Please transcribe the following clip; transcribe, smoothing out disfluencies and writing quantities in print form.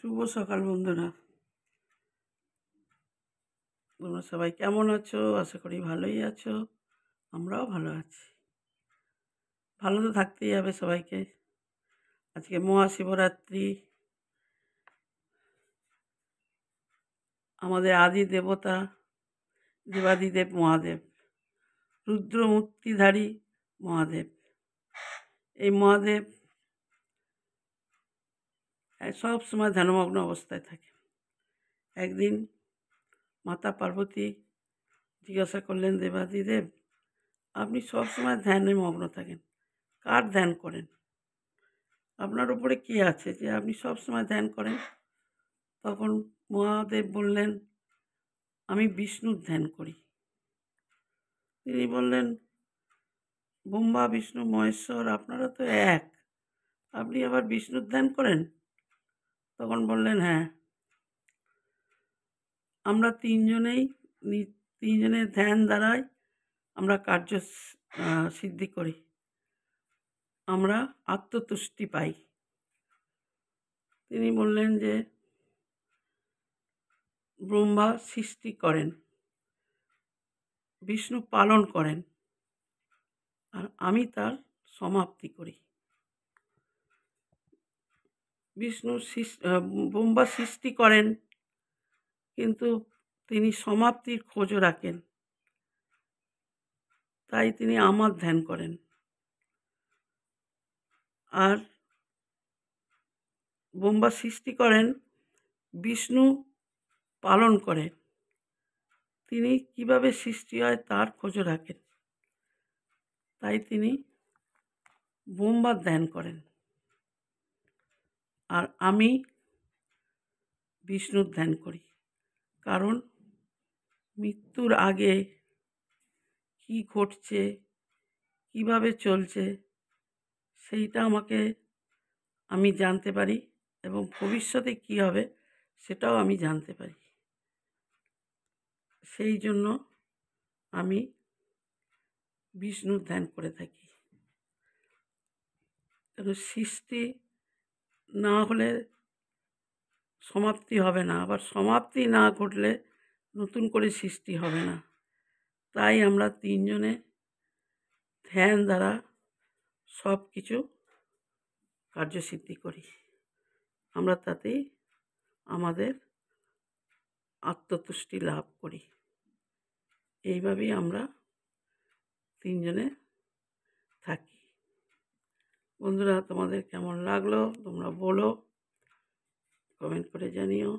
শুভ সকাল বন্ধুরা, তোমরা সবাই কেমন আছো? আশা করি ভালোই আছো। আমরাও ভালো আছি। ভালো তো থাকতেই হবে সবাইকে। আজকে মহাশিবরাত্রি। আমাদের আদি দেবতা দেবাদিদেব মহাদেব, রুদ্র মূর্তিধারী মহাদেব। এই মহাদেব সব সময় ধ্যানমগ্ন অবস্থায় থাকে। একদিন মাতা পার্বতী জিজ্ঞাসা করলেন, দেবাদিদেব আপনি সবসময় ধ্যানে মগ্ন থাকেন, কার ধ্যান করেন? আপনার উপরে কি আছে যে আপনি সবসময় ধ্যান করেন? তখন মহাদেব বললেন, আমি বিষ্ণুর ধ্যান করি। তিনি বললেন, ব্রহ্মা বিষ্ণু মহেশ্বর আপনারা তো এক, আপনি আবার বিষ্ণুর ধ্যান করেন? তখন বললেন, হ্যাঁ, আমরা তিনজনের ধ্যান দ্বারাই আমরা কার্য সিদ্ধি করি, আমরা আত্মতুষ্টি পাই। তিনি বললেন যে ব্রহ্মা সৃষ্টি করেন, বিষ্ণু পালন করেন, আর আমি তার সমাপ্তি করি। ব্রহ্মা সৃষ্টি করেন, কিন্তু তিনি সমাপ্তির খোঁজও রাখেন, তাই তিনি আমার ধ্যান করেন। আর ব্রহ্মা সৃষ্টি করেন, বিষ্ণু পালন করেন, তিনি কিভাবে সৃষ্টি হয় তার খোঁজও রাখেন, তাই তিনি ব্রহ্মার ধ্যান করেন। আর আমি বিষ্ণুর ধ্যান করি, কারণ মৃত্যুর আগে কি ঘটছে, কিভাবে চলছে, সেইটা আমি জানতে পারি, এবং ভবিষ্যতে কি হবে সেটাও আমি জানতে পারি। সেই জন্য আমি বিষ্ণুর ধ্যান করে থাকি। কারণ সৃষ্টি না হলে সমাপ্তি হবে না, আবার সমাপ্তি না ঘটলে নতুন করে সৃষ্টি হবে না। তাই আমরা তিনজনে ধ্যান দ্বারা সব কিছু কার্যসিদ্ধি করি। আমরা তাতেই আমাদের আত্মতুষ্টি লাভ করি। এইভাবেই আমরা তিনজনে থাকি। বন্ধুরা, তোমাদের কেমন লাগলো তোমরা বলো, কমেন্ট করে জানিও।